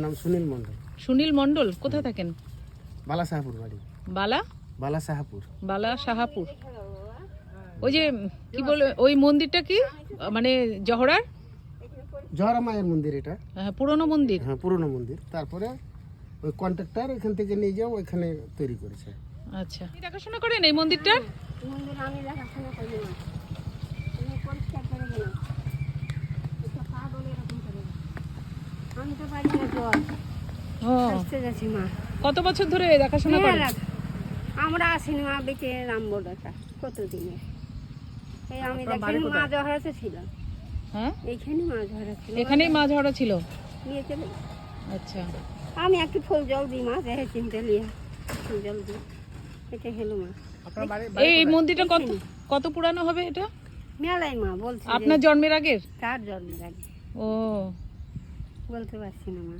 নাম সুনীল মণ্ডল। সুনীল মণ্ডল, কোথায় থাকেন? বালাসাহাপুর বাড়ি। বালাসাহাপুর। বালাসাহাপুর। ওই যে কি বলে ওই মন্দিরটা কি মানে জহরার জহরা মায়ের মন্দির এটা। হ্যাঁ, পুরনো মন্দির। হ্যাঁ, পুরনো মন্দির। তারপরে ওই কন্ট্রাক্টর এখান থেকে নিয়ে যাও, ওইখানে তৈরি করেছে। আচ্ছা, আপনি দেখাশোনা করেন এই মন্দিরটা? মন্দির আমি দেখাশোনা করি না, আমি পরিষ্কার করে গেলাম। এটা পাগল এরকম করে, আমি তো পারি না জল। ও, আসতে যাচ্ছি মা। কত বছর ধরে দেখাশোনা করেন? আমরা আসিনি মা, বেঁচে রামবোর্ডটা কতদিনে। এই আমি দেখি মাছ ধরাতে ছিলাম। হ্যাঁ, এইখানে মাছ ধরা ছিল, এখানেই মাছ ধরা ছিল। নিয়ে চলে আচ্ছা, আমি একটু ফুল জল দিই মা, দেখে চিনতে নিয়ে ফুল জল দিই। এটা হলো মা। এই মন্দিরটা কত পুরানো হবে এটা? মেলাই মা বলছে আপনার জন্মের আগের? তার জন্মের আগে, ও, বলতে পারছি না মা।